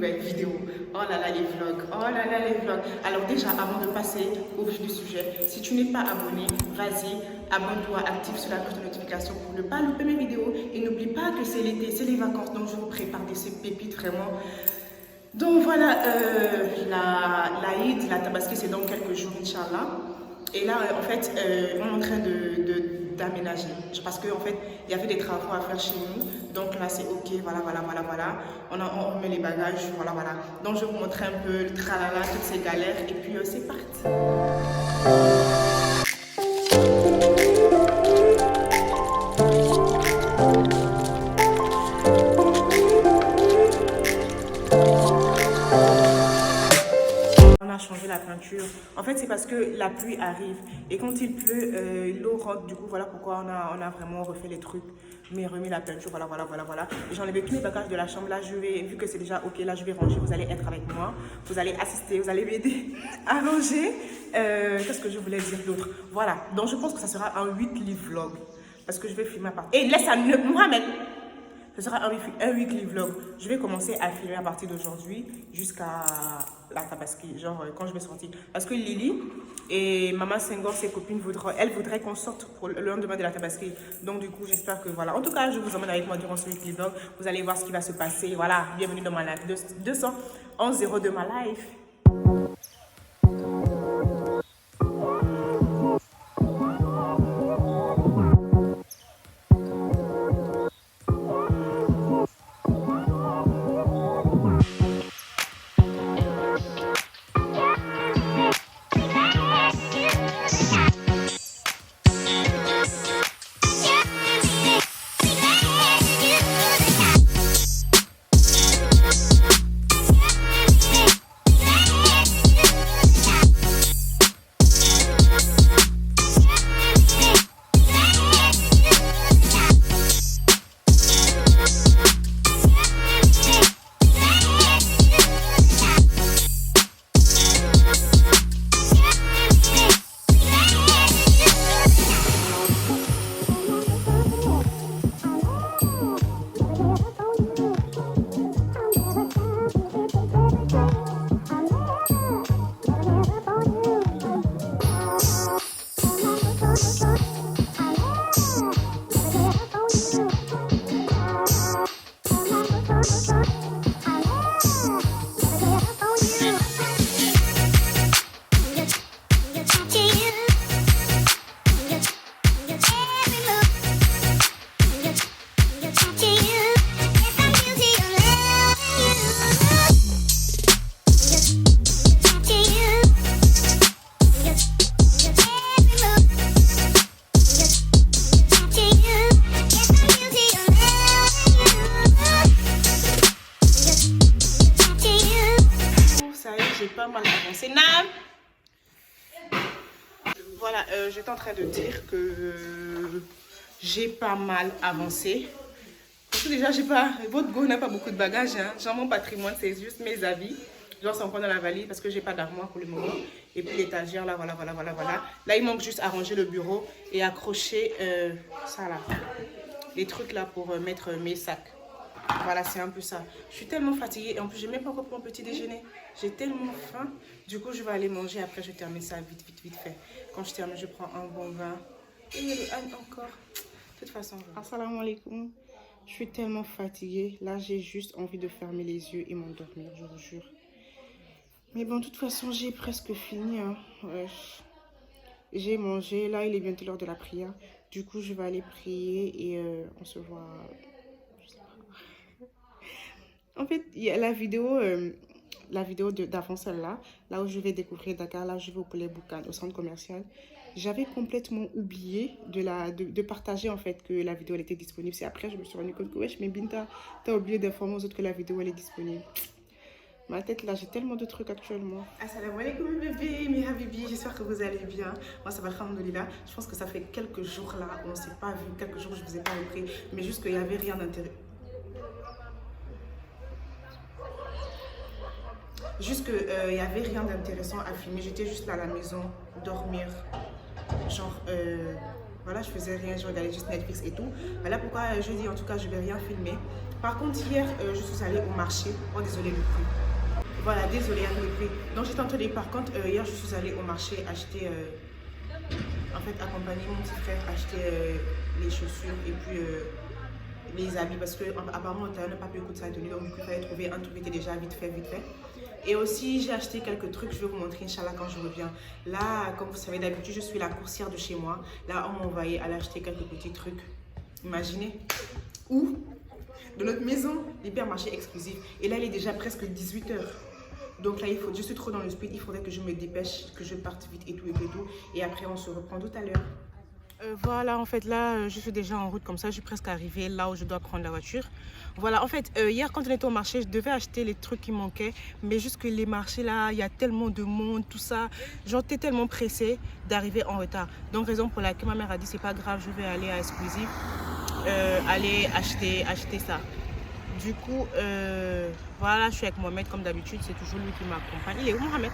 nouvelle vidéo. Oh là là les vlogs, oh là là les vlogs. Alors déjà, avant de passer au vif du sujet, si tu n'es pas abonné, vas-y, abonne-toi, active sur la cloche de notification pour ne pas louper mes vidéos. Et n'oublie pas que c'est l'été, c'est les vacances, donc je vous prépare ces pépites vraiment. Donc voilà, la Eid, la Tabaski, c'est dans quelques jours, Inch'Allah. Et là, en fait, on est en train d'aménager. Parce qu'en fait, il y avait des travaux à faire chez nous. Donc là, c'est OK, voilà. On remet les bagages, voilà. Donc je vais vous montrer un peu le tralala, toutes ces galères. Et puis, c'est parti. Changer la peinture. En fait, c'est parce que la pluie arrive et quand il pleut, l'eau rentre. Du coup, voilà pourquoi on a vraiment refait les trucs, mais remis la peinture. Voilà. Et j'enlève tous les bagages de la chambre. Là, vu que c'est déjà OK, là, je vais ranger. Vous allez être avec moi, vous allez assister, vous allez m'aider à ranger. Qu'est-ce que je voulais dire d'autre? Voilà. Donc, je pense que ça sera un weekly vlog parce que je vais filmer à part. Et laisse à Mohamed. Ce sera un weekly vlog. Je vais commencer à filmer à partir d'aujourd'hui jusqu'à la Tabaski, genre quand je vais sortir. Parce que Lily et Maman Senghor, ses copines, elles voudraient qu'on sorte pour le lendemain de la Tabaski. Donc du coup, j'espère que voilà. En tout cas, je vous emmène avec moi durant ce weekly vlog. Vous allez voir ce qui va se passer. Voilà, bienvenue dans ma life. 211 de ma life. Pas mal avancé. Nam, voilà, j'étais en train de dire que j'ai pas mal avancé. Parce que déjà, votre go n'a pas beaucoup de bagages. Hein. Genre, mon patrimoine, c'est juste mes habits. Genre, c'est encore dans la valise parce que j'ai pas d'armoire pour le moment. Et puis l'étagère, là, voilà. Là, il manque juste à ranger le bureau et accrocher ça là. Les trucs là pour mettre mes sacs. Voilà, c'est un peu ça. Je suis tellement fatiguée et en plus, j'ai même pas encore pris mon petit déjeuner. J'ai tellement faim. Du coup, je vais aller manger. Après, je termine ça vite fait. Quand je termine, je prends un bon vin. Et le Anne encore. De toute façon, assalamu alaikum. Je suis tellement fatiguée. Là, j'ai juste envie de fermer les yeux et m'endormir, je vous jure. Mais bon, de toute façon, j'ai presque fini. Hein. Ouais. J'ai mangé. Là, il est bientôt l'heure de la prière. Du coup, je vais aller prier et on se voit. En fait, il y a la vidéo d'avant celle-là, là où je vais découvrir Dakar, là je vais au Palais Boucan, au centre commercial. J'avais complètement oublié de partager en fait que la vidéo elle était disponible. C'est après je me suis rendu compte que wesh, mais Binta, t'as oublié d'informer aux autres que la vidéo elle est disponible. Ma tête là, j'ai tellement de trucs actuellement. Assalamu alaikum mes bébés, mes habibi, j'espère que vous allez bien. Moi ça va, alhamdoulilah. Je pense que ça fait quelques jours là, on ne s'est pas vu, quelques jours je ne vous ai pas repris, mais juste qu'il n'y avait rien d'intéressant. Juste qu'il n'y avait rien d'intéressant à filmer. J'étais juste là à la maison, dormir. Genre, Voilà, je faisais rien, je regardais juste Netflix et tout. Voilà pourquoi je dis en tout cas je vais rien filmer. Par contre hier je suis allée au marché. Oh désolé le prix. Voilà, désolé avec le prix. Donc j'étais en train de dire par contre hier je suis allée au marché acheter en fait accompagner mon petit frère acheter les chaussures et puis les habits parce que apparemment on n'a pas pu écouter ça et tout, donc du coup il fallait trouver un truc qui était déjà vite fait vite fait. Et aussi j'ai acheté quelques trucs, je vais vous montrer Inch'Allah quand je reviens. Là comme vous savez d'habitude je suis la coursière de chez moi. Là on m'a envoyé aller acheter quelques petits trucs. Imaginez. Où de notre maison, l'hypermarché exclusif. Et là il est déjà presque 18 heures. Donc là, je suis trop dans le speed, il faudrait que je me dépêche, que je parte vite et tout et tout et tout. Et après, on se reprend tout à l'heure. Voilà, en fait, là, je suis déjà en route comme ça. Je suis presque arrivée là où je dois prendre la voiture. Voilà, en fait, hier, quand on était au marché, je devais acheter les trucs qui manquaient. Mais juste que les marchés, là, il y a tellement de monde, tout ça. J'étais tellement pressée d'arriver en retard. Donc, raison pour laquelle ma mère a dit, c'est pas grave, je vais aller à Exclusive, aller acheter ça. Du coup, voilà, je suis avec Mohamed comme d'habitude. C'est toujours lui qui m'accompagne. Il est où, Mohamed?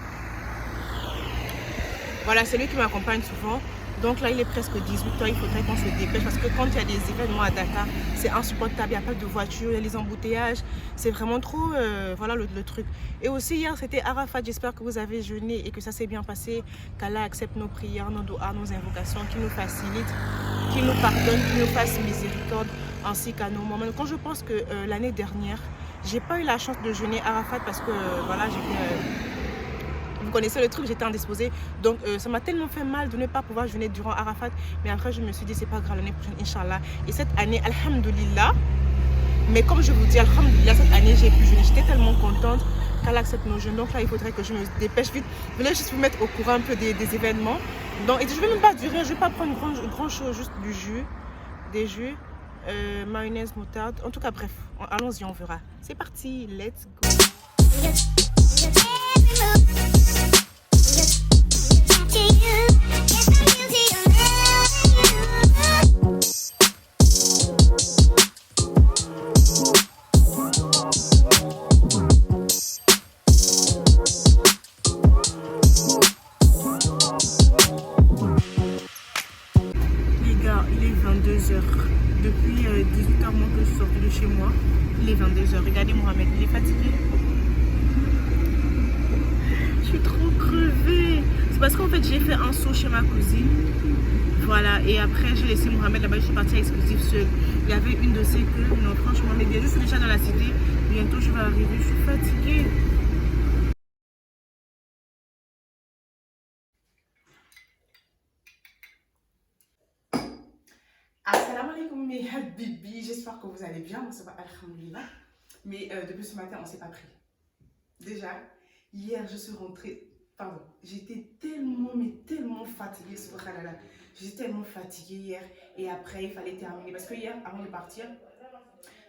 Voilà, c'est lui qui m'accompagne souvent. Donc là, il est presque 18 h. Il faudrait qu'on se dépêche parce que quand il y a des événements à Dakar, c'est insupportable. Il n'y a pas de voiture, il y a les embouteillages. C'est vraiment trop, voilà le truc. Et aussi, hier, c'était Arafat. J'espère que vous avez jeûné et que ça s'est bien passé. Qu'Allah accepte nos prières, nos doigts, nos invocations, qu'il nous facilite, qu'il nous pardonne, qu'il nous fasse miséricorde, ainsi qu'à nos moments. Quand je pense que l'année dernière, j'ai pas eu la chance de jeûner Arafat parce que, voilà, j'étais... Vous connaissez le truc, j'étais indisposée. Donc ça m'a tellement fait mal de ne pas pouvoir jeûner durant Arafat. Mais après, je me suis dit, c'est pas grave, l'année prochaine, Inch'Allah. Et cette année, Alhamdulillah. Mais comme je vous dis, Alhamdulillah, cette année, j'ai pu jeûner. J'étais tellement contente qu'elle accepte nos jeûnes. Donc là, il faudrait que je me dépêche vite. Je voulais juste vous mettre au courant un peu des événements. Donc, et je ne vais même pas durer, je ne vais pas prendre grand chose, juste du jus, des jus, mayonnaise, moutarde. En tout cas, bref, allons-y, on verra. C'est parti, let's go. Depuis 18 h moins que je suis sortie de chez moi, il est 22 h. Regardez Mohamed, il est fatigué. Je suis trop crevée. C'est parce qu'en fait j'ai fait un saut chez ma cousine. Voilà, et après j'ai laissé Mohamed là-bas, je suis partie à Exclusive seule. Il y avait une de ses queues. Non, franchement, mais bien, je suis déjà dans la cité. Bientôt je vais arriver, je suis fatiguée. Assalamu alaikum mes habibis, j'espère que vous allez bien, ça va alhamdulillah. Mais depuis ce matin on s'est pas pris. Déjà, hier je suis rentrée, pardon, j'étais tellement mais tellement fatiguée, subhanallah. J'étais tellement fatiguée hier et après il fallait terminer parce que hier avant de partir,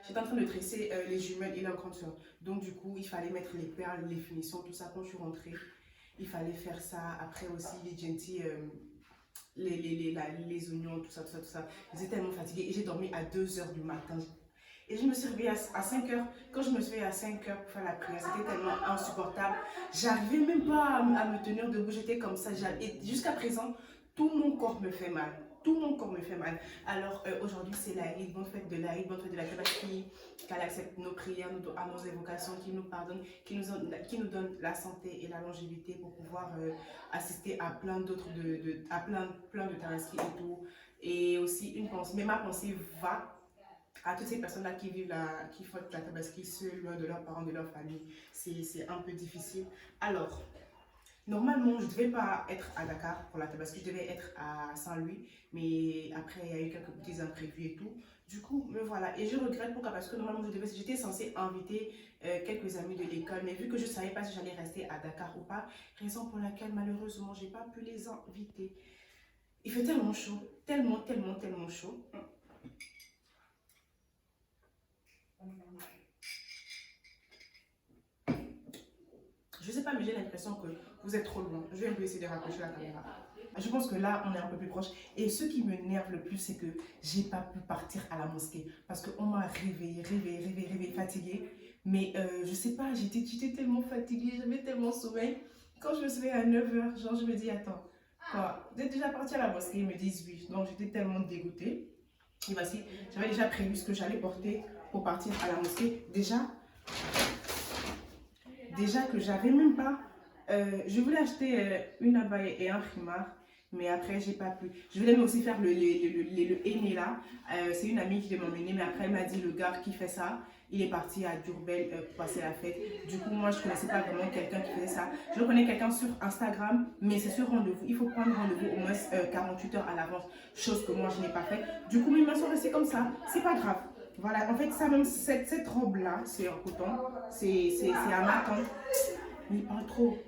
j'étais en train de tresser les jumelles et leur grande soeur. Donc du coup il fallait mettre les perles, les finitions, tout ça quand je suis rentrée. Il fallait faire ça, après aussi les gentils... les oignons, tout ça, tout ça, tout ça. J'étais tellement fatiguée et j'ai dormi à 2 h du matin. Et je me suis réveillée à 5 h. Quand je me suis réveillée à 5 h pour faire la prière, c'était tellement insupportable. J'arrivais même pas à me tenir debout, j'étais comme ça. Et jusqu'à présent, tout mon corps me fait mal. Tout mon corps me fait mal. Alors aujourd'hui, c'est l'Aïd, bonne fête de l'Aïd, bonne fête de la Tabaski, qu'elle accepte nos prières, nos évocations, qu'il nous pardonne, qu'il nous donne la santé et la longévité pour pouvoir assister à plein d'autres, à plein de Tabaski et tout. Et aussi une pensée, mais ma pensée va à toutes ces personnes-là qui vivent qui font la Tabaski seules, loin de leurs parents, de leur famille. C'est un peu difficile. Alors, normalement, je ne devais pas être à Dakar pour la Tabaski, je devais être à Saint-Louis, mais après, il y a eu quelques petits imprévus et tout. Du coup, me voilà. Et je regrette pourquoi, parce que normalement, j'étais censée inviter quelques amis de l'école, mais vu que je ne savais pas si j'allais rester à Dakar ou pas, raison pour laquelle, malheureusement, je n'ai pas pu les inviter. Il fait tellement chaud, tellement, tellement, tellement chaud. Je sais pas, mais j'ai l'impression que vous êtes trop loin. Je vais un peu essayer de rapprocher la caméra. Je pense que là, on est un peu plus proche. Et ce qui m'énerve le plus, c'est que j'ai pas pu partir à la mosquée. Parce qu'on m'a réveillée, fatiguée. Mais je sais pas, j'étais tellement fatiguée, j'avais tellement sommeil. Quand je me suis réveillée à 9 h, genre je me dis, attends, Quand vous êtes déjà parti à la mosquée, ils me disent oui. Donc j'étais tellement dégoûtée. Et voici, j'avais déjà prévu ce que j'allais porter pour partir à la mosquée. Déjà que j'avais même pas. Je voulais acheter une abaya et un khimar, mais après j'ai pas pu. Je voulais aussi faire le henné là. C'est une amie qui devait m'emmener, mais après elle m'a dit le gars qui fait ça, il est parti à Durbel pour passer la fête. Du coup, moi je connaissais pas vraiment quelqu'un qui faisait ça. Je connais quelqu'un sur Instagram, mais c'est sur rendez-vous. Il faut prendre rendez-vous au moins 48 heures à l'avance, chose que moi je n'ai pas fait. Du coup, mes mains sont restées comme ça. C'est pas grave. Voilà, en fait, ça même, cette robe-là, c'est en coton, c'est à ma tante. Mais il parle trop.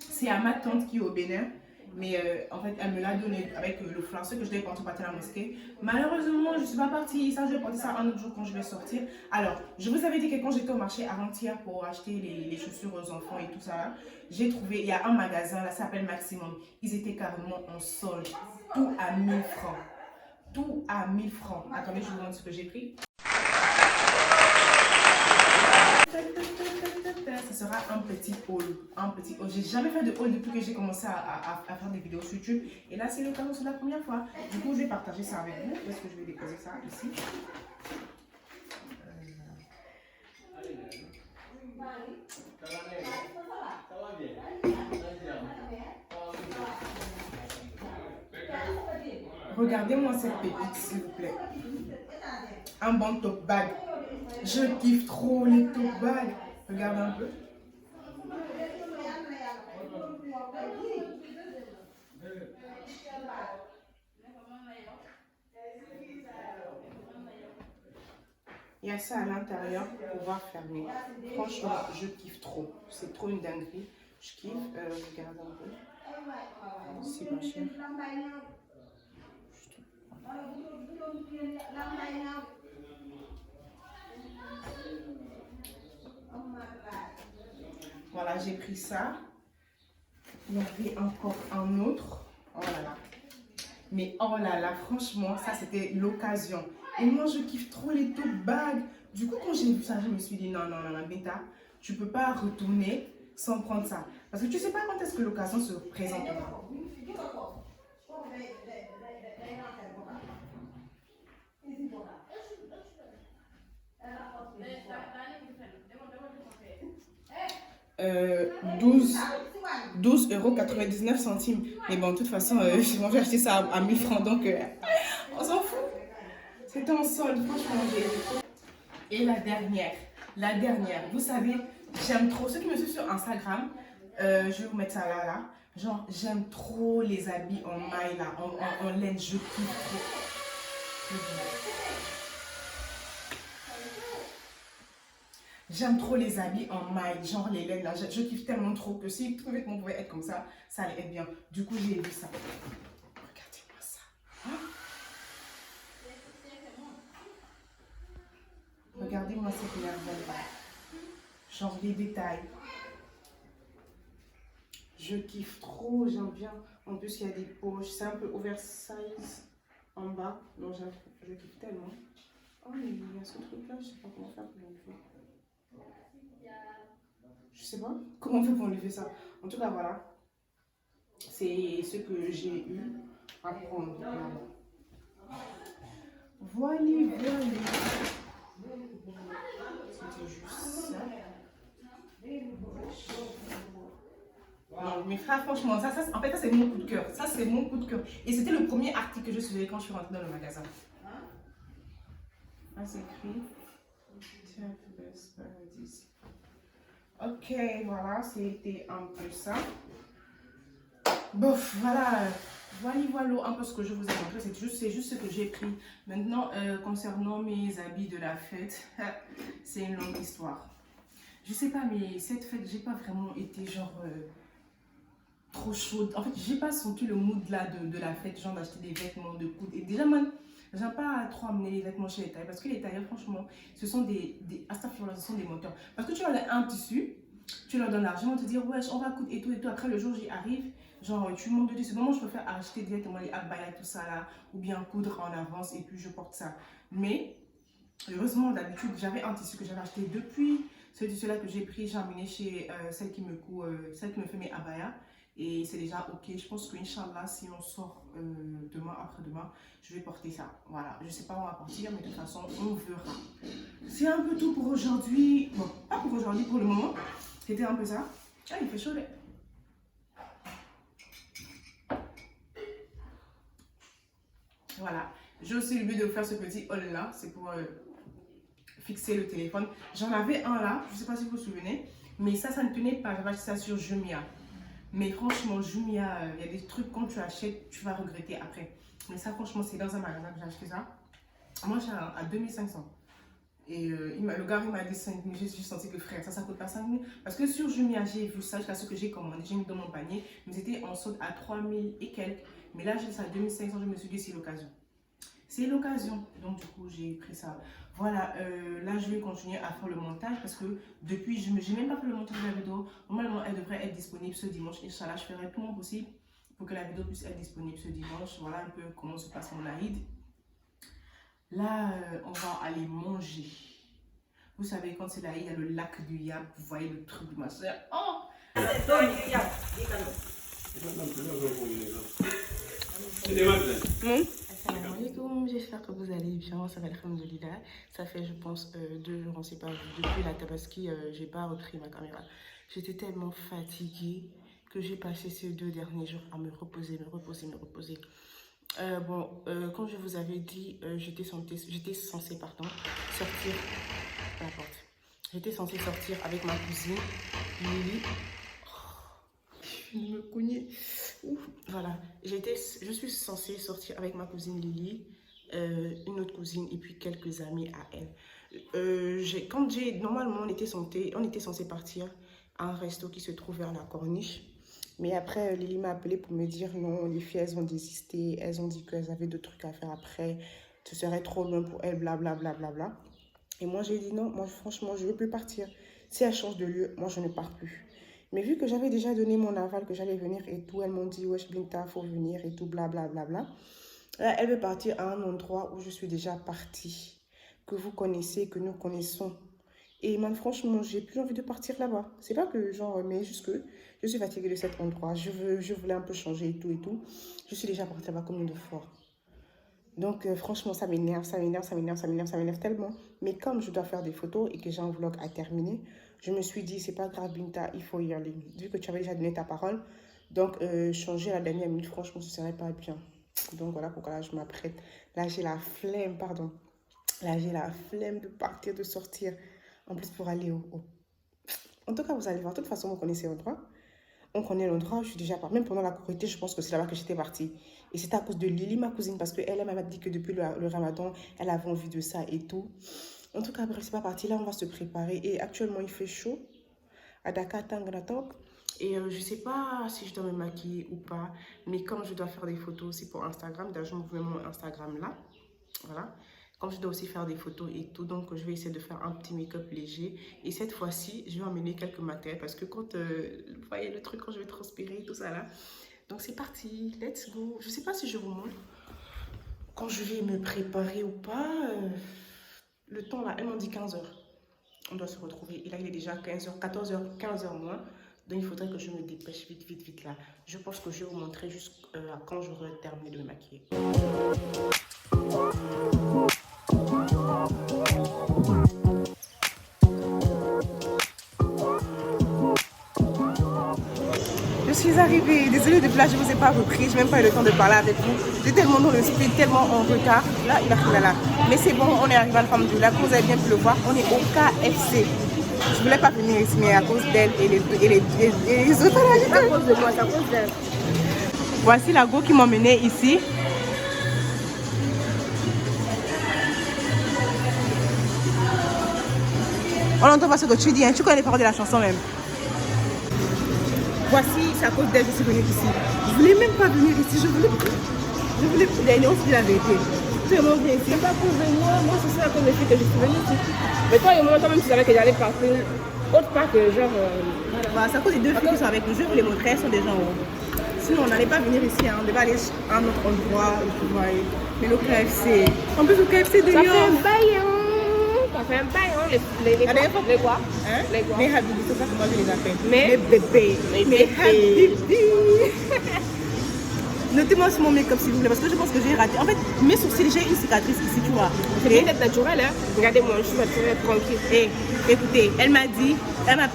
C'est à ma tante qui est au Bénin, mais en fait, elle me l'a donné avec le flanc, que je devais porter à la mosquée. Malheureusement, je ne suis pas partie. Ça, je vais porter ça un autre jour quand je vais sortir. Alors, je vous avais dit que quand j'étais au marché avant-hier pour acheter les chaussures aux enfants et tout ça, j'ai trouvé, il y a un magasin, là, ça s'appelle Maximum. Ils étaient carrément en solde. Tout à 1000 francs. Tout à 1000 francs. Attendez, je vous montre ce que j'ai pris. Ce sera un petit haul. Un petit haul. J'ai jamais fait de haul depuis que j'ai commencé à faire des vidéos sur YouTube. Et là, c'est l'occasion, c'est la première fois. Du coup, je vais partager ça avec vous. Où est-ce que je vais déposer ça? Ici. Regardez-moi cette pépite, s'il vous plaît. Un bon top bag. Je kiffe trop les top bags. Regardez un peu. Il y a ça à l'intérieur pour pouvoir fermer. Franchement, je kiffe trop. C'est trop une dinguerie. Je kiffe. Regardez un peu. C'est pas cher. Voilà, j'ai pris ça. Il y avait encore un autre. Oh là là. Mais oh là là, franchement, ça c'était l'occasion. Et moi, je kiffe trop les tote bags. Du coup, quand j'ai vu ça, je me suis dit non, non, non, Beta, tu peux pas retourner sans prendre ça. Parce que tu sais pas quand est-ce que l'occasion se présentera. Euh, 12,99 €. Mais bon, de toute façon, moi j'ai acheté ça à 1000 francs, donc on s'en fout. C'était en solde, franchement. Et la dernière, vous savez, j'aime trop, ceux qui me suivent sur Instagram, je vais vous mettre ça là. Genre, j'aime trop les habits en maille là, en laine, je kiffe trop. J'aime trop les habits en maille, genre les laines là. Je kiffe tellement trop que si tous mes vêtements pouvaient être comme ça, ça allait être bien. Du coup, j'ai vu ça. Regardez-moi ça. Hein? Regardez-moi cette merveille là. Genre les détails. Je kiffe trop, j'aime bien. En plus, il y a des poches. C'est un peu oversize en bas. Non, je kiffe tellement. Oh, mais il y a ce truc là, je sais pas comment faire pour l'enlever. Je sais pas comment on fait pour enlever ça. En tout cas, voilà. C'est ce que j'ai eu à prendre. Voilà. C'était juste ça. Non, mes frères, franchement, en fait, ça c'est mon coup de cœur. Ça, c'est mon coup de cœur. Et c'était le premier article que je suivais quand je suis rentrée dans le magasin. Là, c'est écrit. Ok, voilà, c'était un peu ça. Bof, voilà. Voilà un peu ce que je vous ai montré. C'est juste ce que j'ai pris. Maintenant, concernant mes habits de la fête, c'est une longue histoire. Je sais pas, mais cette fête, j'ai pas vraiment été genre trop chaude. En fait, j'ai pas senti le mood là de la fête, genre d'acheter des vêtements de coude. Et déjà, man, j'aime pas trop amener les vêtements chez les tailleurs parce que les tailleurs, franchement, ce sont des ce sont des menteurs. Parce que tu leur donnes un tissu, tu leur donnes l'argent, te dire, ouais, on va coudre et tout et tout. Après, le jour, j'y arrive, genre, tu montes de tissu. Moi, je préfère acheter directement les abayas, tout ça là, ou bien coudre en avance et puis je porte ça. Mais, heureusement, d'habitude, j'avais un tissu que j'avais acheté depuis ce tissu-là que j'ai pris, j'ai amené chez celle qui me fait mes abayas. Et c'est déjà ok. Je pense que Inch'Allah, si on sort demain, après-demain, je vais porter ça. Voilà, je ne sais pas où on va partir, mais de toute façon, on verra. C'est un peu tout pour aujourd'hui. Bon, pas pour aujourd'hui, pour le moment. C'était un peu ça. Ah, il fait chaud, là. Voilà. J'ai aussi le but de faire ce petit haul là. C'est pour fixer le téléphone. J'en avais un là. Je ne sais pas si vous vous souvenez. Mais ça ne tenait pas. J'avais acheté ça sur Jumia. Mais franchement, Jumia, il y a des trucs quand tu achètes, tu vas regretter après. Mais ça, franchement, c'est dans un magasin que j'ai acheté ça. Moi, j'ai à 2500. Et le gars, il m'a dit 5 000. J'ai senti que frère, ça coûte pas 5 000. Parce que sur Jumia, j'ai vu ça, jusqu'à ce que j'ai commandé. J'ai mis dans mon panier. Mais c'était en solde à 3 000 et quelques. Mais là, j'ai ça à 2500. Je me suis dit, c'est l'occasion. C'est l'occasion. Donc, du coup, j'ai pris ça. Voilà, là, je vais continuer à faire le montage parce que depuis, je n'ai même pas fait le montage de la vidéo. Normalement, elle devrait être disponible ce dimanche. Inch'Allah, je ferai tout mon possible pour que la vidéo puisse être disponible ce dimanche. Voilà un peu comment se passe mon Aïd. Là, on va aller manger. Vous savez, quand c'est l'Aïd, il y a le lac du Yab. Vous voyez le truc de ma soeur. Oh! Assalamu alaikum, j'espère que vous allez bien, ça va alhamdoulilah. Ça fait je pense 2 jours, on ne s'est pas vu depuis la tabaski, j'ai pas repris ma caméra. J'étais tellement fatiguée que j'ai passé ces 2 derniers jours à me reposer. Comme je vous avais dit, j'étais censée sortir à la porte. J'étais censée sortir avec ma cousine Lily. Me cogner. Voilà, je suis censée sortir avec ma cousine Lily, une autre cousine et puis quelques amis à elle. Normalement, on était censé partir à un resto qui se trouve vers la Corniche. Mais après, Lily m'a appelé pour me dire non, les filles, elles ont désisté. Elles ont dit qu'elles avaient d'autres trucs à faire après. Ce serait trop loin pour elles, blablabla. Bla, bla, bla, bla. Et moi, j'ai dit non, moi, franchement, je ne veux plus partir. Si elles changent de lieu, moi, je ne pars plus. Mais vu que j'avais déjà donné mon aval, que j'allais venir et tout, elles m'ont dit, wesh Binta, faut venir et tout, blablabla. Là, elle veut partir à un endroit où je suis déjà partie, que vous connaissez, que nous connaissons. Et man, franchement, j'ai plus envie de partir là-bas. C'est pas que genre, mais juste que je suis fatiguée de cet endroit. Je voulais un peu changer et tout. Je suis déjà partie là-bas comme une fois. Donc, franchement, ça m'énerve tellement. Mais comme je dois faire des photos et que j'ai un vlog à terminer, je me suis dit, c'est pas grave, Binta, il faut y aller. Vu que tu avais déjà donné ta parole, donc changer à la dernière minute, franchement, ce serait pas bien. Donc, voilà pourquoi là, je m'apprête. Là, j'ai la flemme, pardon. Là, j'ai la flemme de partir, de sortir. En plus, pour aller au... En tout cas, vous allez voir. De toute façon, vous connaissez l'endroit. On connaît l'endroit, je suis déjà partie. Même pendant la Korité, je pense que c'est là-bas que j'étais partie. Et c'était à cause de Lily, ma cousine, parce qu'elle m'a dit que depuis le Ramadan, elle avait envie de ça et tout. En tout cas, bref, c'est pas parti. Là, on va se préparer. Et actuellement, il fait chaud à Dakar, Tanganatop. Et je sais pas si je dois me maquiller ou pas. Mais comme je dois faire des photos aussi pour Instagram, d'ailleurs, je m'ouvre mon Instagram là. Voilà. Comme je dois aussi faire des photos et tout, donc je vais essayer de faire un petit make-up léger. Et cette fois-ci, je vais emmener quelques matériels parce que quand, vous voyez le truc, quand je vais transpirer, tout ça là. Donc c'est parti, let's go. Je sais pas si je vous montre quand je vais me préparer ou pas. Le temps là, elle m'a dit 15h. On doit se retrouver. Et là, il est déjà 15h, 14h, 15h moins. Donc il faudrait que je me dépêche vite là. Je pense que je vais vous montrer jusqu'à quand j'aurai terminé de me maquiller. Je suis arrivée, désolée de place, je ne vous ai pas repris, je n'ai même pas eu le temps de parler avec vous. J'étais tellement dans le speed, tellement en retard. Là, il a fait là. Mais c'est bon, on est arrivé à Alhamdoulilah. Comme vous avez bien pu le voir, on est au KFC. Je ne voulais pas venir ici, mais à cause d'elle et les autres. C'est à cause de moi, c'est à cause d'elle. Voici la go qui m'a emmenée ici. On entend pas ce que tu dis, hein. Tu connais les paroles de la chanson même. Voici, c'est à cause d'elle que je suis venue ici. Je voulais même pas venir ici, je voulais d'aller, on se dit la vérité. Tout le monde vient ici. C'est pas pour venir, moi c'est ça à cause des filles que je suis venue ici. Mais toi et moi, toi même tu savais que j'allais partir, autre part que genre... Voilà, c'est à cause des 2 filles qui sont avec nous, je vais vous les montrer, elles sont des gens. Sinon on n'allait pas venir ici, hein. On devait aller à un autre endroit, vous voyez. Mais le KFC, en plus le KFC de Lyon. Ça fait un bail, hein. fait un bail, hein, les quoi? Hein? Les quoi? Mes habibis, c'est ça que moi je les appelle. Mes bébés. Mes habibis. Notez-moi sur mon make-up s'il vous plaît, parce que je pense que j'ai raté. En fait, mes sourcils, j'ai une cicatrice ici, tu vois. C'est peut-être naturel, hein. Regardez-moi, je suis très tranquille. Et écoutez, elle m'a dit, Binta,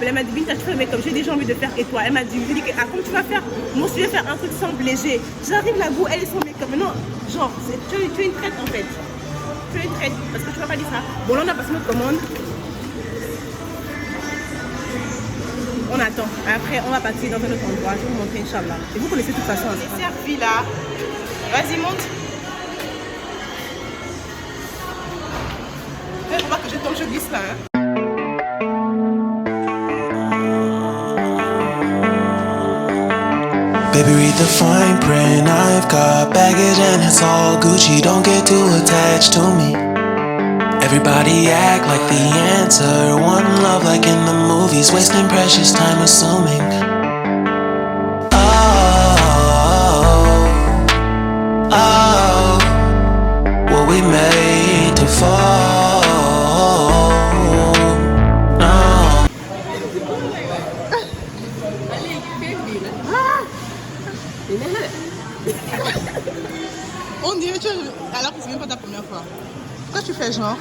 tu fais le make-up, j'ai déjà envie de faire et toi. Elle m'a dit, comme tu vas faire, moi je vais faire un truc simple, léger. J'arrive là-bas, elle est sans make-up. Mais non, genre, tu es une traite en fait. Tu es une traite, parce que tu vas pas dire ça. Bon, là on a passé notre commande. On attend. Après, on va partir dans un autre endroit. Je vais vous montrer, Inch'Allah. Et vous connaissez de toute façon. C'est servi là. Vas-y, monte. Faut pas que je tombe, je glisse là. Hein. Baby, read the fine print. I've got baggage and it's all Gucci. Don't get too attached to me. Everybody act like the answer. One love like in the movies. Wasting precious time assuming. Oh, were we made to fall? No. On dirait que alors que c'est même pas ta première fois. Pourquoi tu fais genre?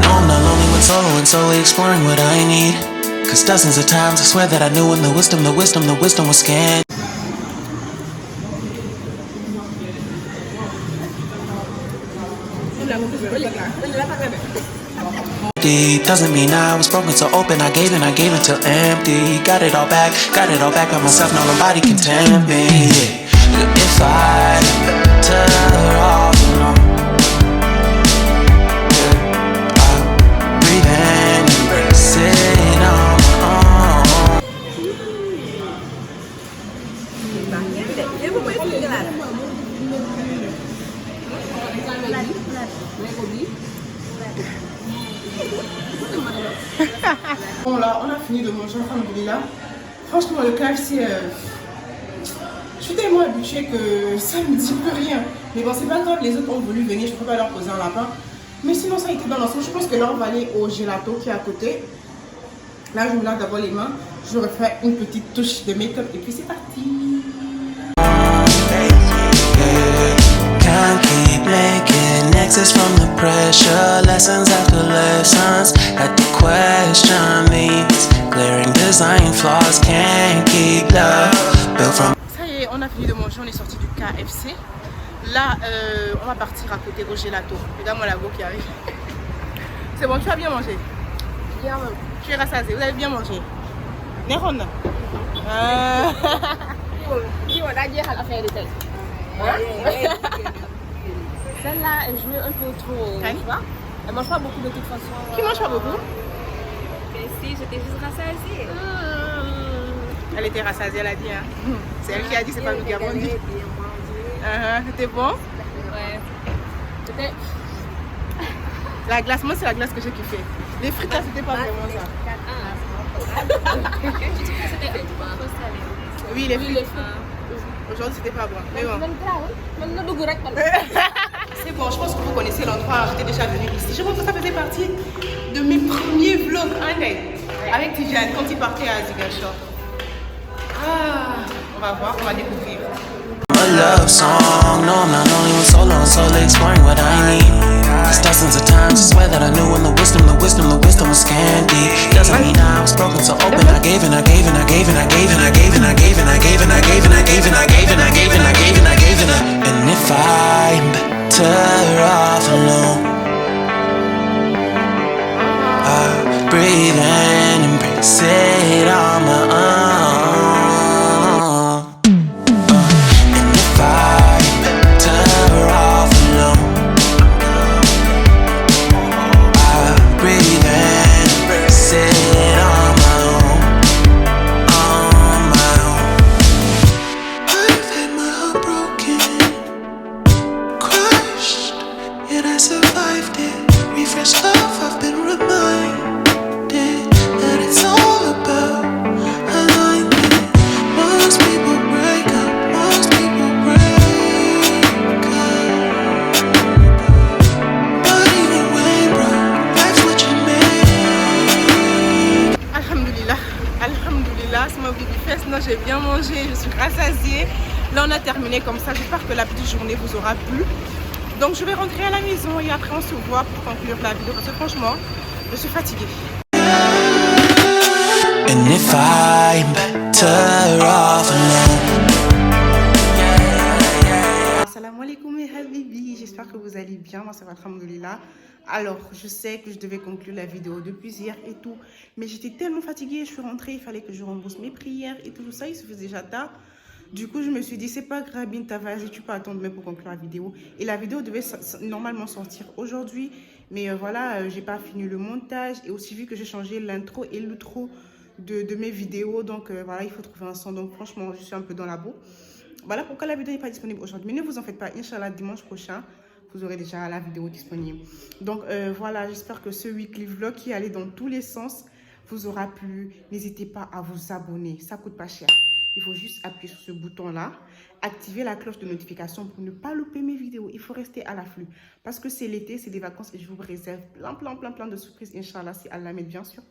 No, I'm not lonely when solo and solely exploring what I need. Cause dozens of times I swear that I knew when the wisdom was scanned. Doesn't mean I was broken so open. I gave until empty. Got it all back by myself. Now nobody can tempt me. If I turn off, you know, I breathe in, embrace it on my own. Bon là, on a fini de manger, alhamdoulilah. Franchement, le KFC, je suis tellement habituée que ça me dit plus rien. Mais bon, c'est pas grave, les autres ont voulu venir, je peux pas leur poser un lapin. Mais sinon, ça a été dans l'ensemble. Je pense que là, on va aller au gelato qui est à côté. Là, je me lave d'abord les mains. Je refais une petite touche de make-up et puis c'est parti. Can't keep making exits from the pressure. Lessons after lessons. Had to question these glaring design flaws. Can't keep love built from. Ça y est, on a fini de manger, on est sorti du KFC. Là, on va partir à côté au gelato. Regarde-moi la go qui arrive. C'est bon, tu as bien mangé? Bien. Tu es rassasié, vous avez bien mangé? Néron. Dis, on a dit à la fin de tête. Celle-là, elle jouait un peu trop. Tu vois? Elle mange pas beaucoup de toute façon. Qui mange pas beaucoup? Si, j'étais juste rassasiée. Elle était rassasiée, elle a dit. Hein. C'est elle qui a dit, c'est pas nous qui avons dit. C'était bon? Ouais. C'était. La glace, moi c'est la glace que j'ai kiffé. Les frites là, c'était pas vraiment ça. C'était trop salé. Oui, les frites. Aujourd'hui, c'était pas bon. Mais bon. C'est bon, je pense que vous connaissez l'endroit. J'étais déjà venue ici. Je pense que ça faisait partie de mes premiers vlogs avec Tidiane quand il partait à Ziguinchor. On va voir, on va découvrir. A love song. No, I'm not only with solo and solely exploring what I need. Cause dozens of times I swear that I knew when the wisdom was scanty. Doesn't mean I was broken so open. I gave and I gave and I gave and I gave and I gave and I gave and I gave and I gave and I gave and I gave and I gave and I gave and I gave and I. And if I'm better off alone, I breathe in, embrace it on my own. rassasiée. Là, on a terminé comme ça. J'espère que la petite journée vous aura plu. Donc, je vais rentrer à la maison et après, on se voit pour conclure la vidéo. Parce que franchement, je suis fatiguée. And if I'm better off alone. Assalamu alaikum et habibi, j'espère que vous allez bien, moi ça va, alhamdoulilah. Alors, je sais que je devais conclure la vidéo depuis hier et tout, mais j'étais tellement fatiguée, je suis rentrée, il fallait que je rembourse mes prières et tout ça, il se faisait déjà tard. Du coup, je me suis dit, c'est pas grave, Binta, vas-y, tu peux attendre même pour conclure la vidéo. Et la vidéo devait normalement sortir aujourd'hui, mais voilà, j'ai pas fini le montage et aussi vu que j'ai changé l'intro et l'outro de mes vidéos, donc voilà, il faut trouver un son, donc franchement, je suis un peu dans la boue. Voilà pourquoi la vidéo n'est pas disponible aujourd'hui. Mais ne vous en faites pas, Inch'Allah, dimanche prochain, vous aurez déjà la vidéo disponible. Donc voilà, j'espère que ce weekly vlog qui allait dans tous les sens vous aura plu. N'hésitez pas à vous abonner, ça coûte pas cher. Il faut juste appuyer sur ce bouton-là, activer la cloche de notification pour ne pas louper mes vidéos. Il faut rester à l'afflux parce que c'est l'été, c'est des vacances et je vous réserve plein de surprises, Inch'Allah, si Allah m'aide bien sûr.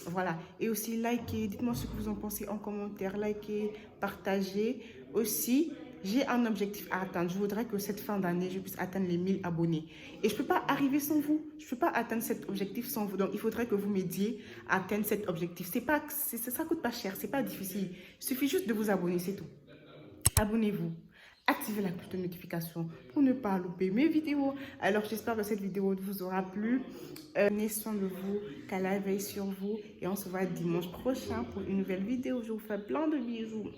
Voilà, et aussi likez, dites-moi ce que vous en pensez en commentaire, likez, partagez. Aussi, j'ai un objectif à atteindre. Je voudrais que cette fin d'année, je puisse atteindre les 1000 abonnés. Et je ne peux pas arriver sans vous. Je ne peux pas atteindre cet objectif sans vous. Donc, il faudrait que vous m'aidiez à atteindre cet objectif. Ça ne coûte pas cher, ce n'est pas difficile. Il suffit juste de vous abonner, c'est tout. Abonnez-vous. Activez la cloche de notification pour ne pas louper mes vidéos. Alors, j'espère que cette vidéo vous aura plu. Prenez soin de vous, qu'Allah veille sur vous. Et on se voit dimanche prochain pour une nouvelle vidéo. Je vous fais plein de bisous.